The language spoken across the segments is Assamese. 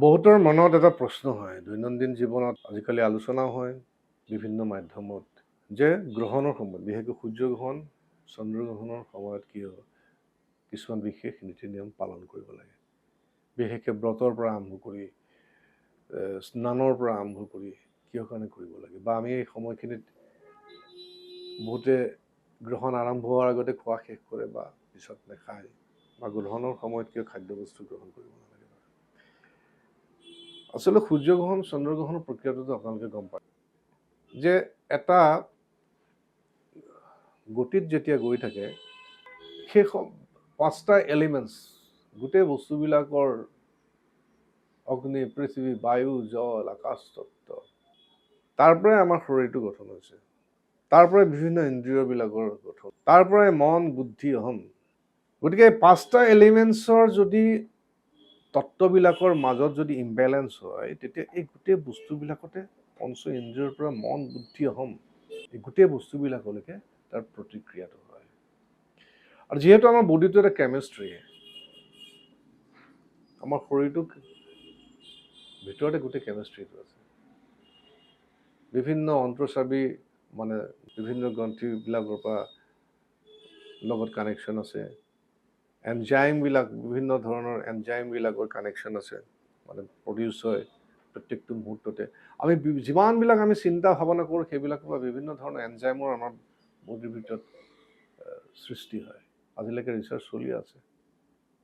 বহুতৰ মনত এটা প্ৰশ্ন হয়, দৈনন্দিন জীৱনত আজিকালি আলোচনাও হয় বিভিন্ন মাধ্যমত, যে গ্ৰহণৰ সময়ত, বিশেষকৈ সূৰ্যগ্ৰহণ, চন্দ্ৰগ্ৰহণৰ সময়ত কিছুমান বিশেষ নীতি নিয়ম পালন কৰিব লাগে। বিশেষকৈ ব্ৰতৰ পৰা আৰম্ভ কৰি স্নানৰ পৰা আৰম্ভ কৰি কিহৰ কাৰণে কৰিব লাগে, বা আমি এই সময়খিনিত বহুতে গ্ৰহণ আৰম্ভ হোৱাৰ আগতে খোৱা শেষ কৰে বা পিছত নাখায়, বা গ্ৰহণৰ সময়ত কিয় খাদ্যবস্তু গ্ৰহণ কৰিব নালাগে। আচলতে সূৰ্যগ্ৰহণ, চন্দ্ৰগ্ৰহণৰ প্ৰক্ৰিয়াটোতো আপোনালোকে গম পায় যে এটা গতিত যেতিয়া গৈ থাকে, সেই 5টা এলিমেণ্টছ, গোটেই বস্তুবিলাকৰ অগ্নি, পৃথিৱী, বায়ু, জল, আকাশ তত্ত্ব, তাৰ পৰাই আমাৰ শৰীৰটো গঠন হৈছে, তাৰ পৰাই বিভিন্ন ইন্দ্ৰিয়বিলাকৰ গঠন, তাৰ পৰাই মন, বুদ্ধি, অহম। গতিকে 5টা এলিমেণ্টছৰ যদি তত্ত্ববিলাকৰ মাজত যদি ইম্বেলেঞ্চ হয়, তেতিয়া এই গোটেই বস্তুবিলাকতে পঞ্চ ইন্দ্ৰিয়ৰ পৰা মন, বুদ্ধি, অহম, এই গোটেই বস্তুবিলাকলৈকে তাৰ প্ৰতিক্ৰিয়াটো হয়। আৰু যিহেতু আমাৰ বডিটো এটা কেমিষ্ট্ৰি, আমাৰ শৰীৰটোক ভিতৰতে গোটেই কেমিষ্ট্ৰিটো আছে। বিভিন্ন অন্তঃস্ৰাৱী মানে বিভিন্ন গ্ৰন্থিবিলাকৰ পৰা লগত কানেকশ্যন আছে, এনজাইমবিলাক, বিভিন্ন ধৰণৰ এনজাইমবিলাকৰ কানেকশ্যন আছে, মানে প্ৰডিউচ হয় প্ৰত্যেকটো মুহূৰ্ততে। আমি যিমানবিলাক আমি চিন্তা ভাৱনা কৰোঁ, সেইবিলাকৰ পৰা বিভিন্ন ধৰণৰ এনজাইমৰ আমাৰ বডিৰ ভিতৰত সৃষ্টি হয়। আজিলৈকে ৰিচাৰ্চ চলি আছে।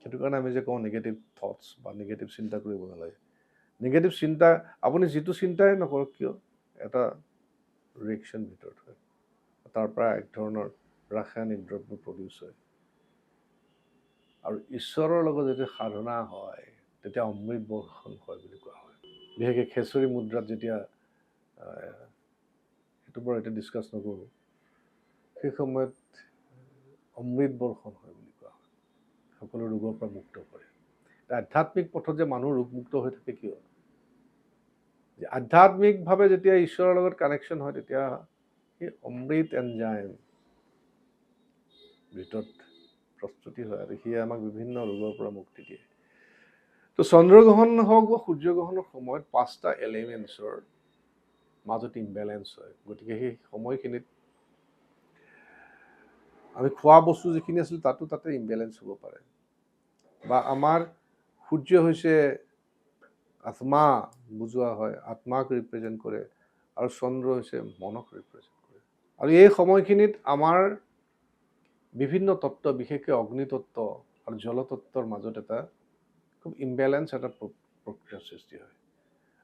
সেইটো কাৰণে আমি যে কওঁ নিগেটিভ থটছ বা নিগেটিভ চিন্তা কৰিব নালাগে। নিগেটিভ চিন্তা আপুনি যিটো চিন্তাই নকৰক কিয়, এটা ৰিয়েকশ্যন ভিতৰত হয়, তাৰ পৰা এক ধৰণৰ ৰাসায়নিক দ্ৰব্য প্ৰডিউচ হয়। আৰু ঈশ্বৰৰ লগত যেতিয়া সাধনা হয়, তেতিয়া অমৃত বৰ্ষণ হয় বুলি কোৱা হয়। বিশেষকৈ খেচৰি মুদ্ৰাত যেতিয়া, সেইটো বাৰু এতিয়া ডিছকাছ নকৰোঁ, সেই সময়ত অমৃত বৰ্ষণ হয় বুলি কোৱা হয়, সকলো ৰোগৰ পৰা মুক্ত কৰে। আধ্যাত্মিক পথত যে মানুহ ৰোগমুক্ত হৈ থাকে কিয়? যে আধ্যাত্মিকভাৱে যেতিয়া ঈশ্বৰৰ লগত কানেকশ্যন হয়, তেতিয়া সেই অমৃত এনজাইম ভিতৰত প্ৰস্তুতি হয়, আৰু সিয়ে আমাক বিভিন্ন ৰোগৰ পৰা মুক্তি দিয়ে। তো চন্দ্ৰগ্ৰহণ হওক বা সূৰ্যগ্ৰহণৰ সময়ত 5টা এলিমেণ্টছৰ মাজত ইম্বেলেঞ্চ হয়। গতিকে সেই সময়খিনিত আমি খোৱা বস্তু যিখিনি আছিল তাতে ইম্বেলেঞ্চ হ'ব পাৰে, বা আমাৰ সূৰ্য হৈছে আত্মা বুজোৱা হয়, আত্মাক ৰিপ্ৰেজেণ্ট কৰে, আৰু চন্দ্ৰ হৈছে মনক ৰিপ্ৰেজেণ্ট কৰে। আৰু এই সময়খিনিত আমাৰ বিভিন্ন তত্ত্ব, বিশেষকৈ অগ্নিতত্ত্ব আৰু জলতত্ত্বৰ মাজত এটা খুব ইম্বেলেঞ্চ এটা প্ৰক্ৰিয়াৰ সৃষ্টি হয়।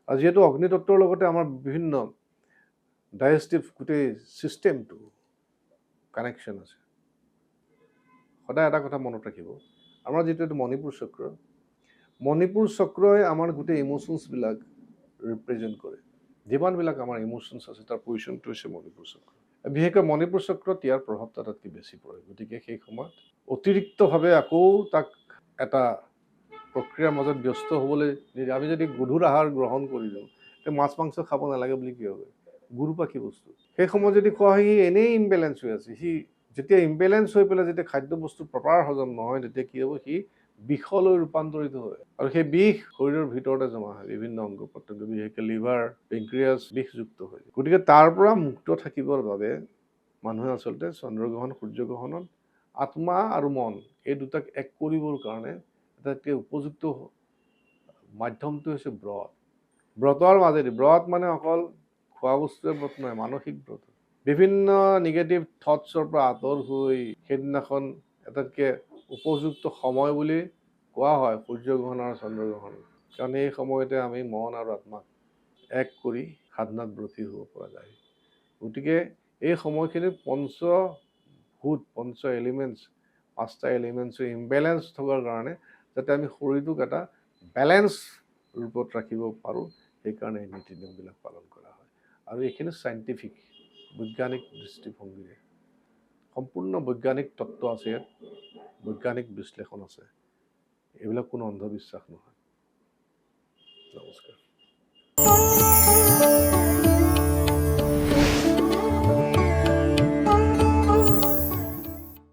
আৰু যিহেতু অগ্নিতত্ত্বৰ লগতে আমাৰ বিভিন্ন ডাইজেষ্টিভ গোটেই ছিষ্টেমটো কানেকশ্যন আছে। সদায় এটা কথা মনত ৰাখিব, আমাৰ যিটো এইটো মণিপুৰ চক্ৰ, মণিপুৰ চক্ৰই আমাৰ গোটেই ইম'শ্যনছবিলাক ৰিপ্ৰেজেণ্ট কৰে। যিমানবিলাক আমাৰ ইম'শ্যনছ আছে তাৰ পজিশ্যনটো হৈছে মণিপুৰ চক্ৰ। বিশেষকৈ মণিপুৰ চক্ৰত ইয়াৰ প্ৰভাৱটো আটাইতকৈ বেছি পৰে। গতিকে সেই সময়ত অতিৰিক্তভাৱে আকৌ তাক এটা প্ৰক্ৰিয়াৰ মাজত ব্যস্ত হ'বলৈ নিদিয়ে। আমি যদি গধুৰ আহাৰ গ্ৰহণ কৰি দিওঁ, তে মাছ মাংস খাব নালাগে বুলি কি হ'ব? গুৰুপাখি বস্তু। সেই সময়ত যদি কোৱা হয় সি এনেই ইম্বেলেঞ্চ হৈ আছে, সি যেতিয়া ইম্বেলেঞ্চ হৈ পেলাই যেতিয়া খাদ্য বস্তু প্ৰপাৰ হজম নহয়, তেতিয়া কি হ'ব? সি বিষলৈ ৰূপান্তৰিত হয়, আৰু সেই বিষ শৰীৰৰ ভিতৰতে জমা হয়, বিভিন্ন অংগ প্ৰত্যংগ, বিশেষকৈ লিভাৰ, পেংক্ৰিয়াছ বিষযুক্ত হয়। গতিকে তাৰ পৰা মুক্ত থাকিবৰ বাবে মানুহে আচলতে চন্দ্ৰগ্ৰহণ, সূৰ্যগ্ৰহণত আত্মা আৰু মন এই দুটাক এক কৰিবৰ কাৰণে আটাইতকৈ উপযুক্ত মাধ্যমটো হৈছে ব্ৰত। ব্ৰতৰ মাজেদি, ব্ৰত মানে অকল খোৱা বস্তুৱে ব্ৰত নহয়, মানসিক ব্ৰত। বিভিন্ন নিগেটিভ থটছৰ পৰা আঁতৰ হৈ সেইদিনাখন আটাইতকৈ উপযুক্ত সময় বুলি কোৱা হয় সূৰ্যগ্ৰহণ আৰু চন্দ্ৰগ্ৰহণ, কাৰণ এই সময়তে আমি মন আৰু আত্মাক এক কৰি সাধনাত ব্ৰতী হ'ব পৰা যায়। গতিকে এই সময়খিনিত পঞ্চ এলিমেণ্টছ, 5টা এলিমেণ্টছৰ ইম্বেলেঞ্চ থকাৰ কাৰণে যাতে আমি শৰীৰটোক এটা বেলেঞ্চ ৰূপত ৰাখিব পাৰোঁ, সেইকাৰণে এই নীতি নিয়মবিলাক পালন কৰা হয়। আৰু এইখিনি চাইণ্টিফিক, বৈজ্ঞানিক দৃষ্টিভংগীৰে সম্পূৰ্ণ বৈজ্ঞানিক তত্ত্ব আছে ইয়াত, বৈজ্ঞানিক বিশ্লেষণ আছে। এইবিলাক কোনো অন্ধবিশ্বাস নহয়। নমস্কাৰ।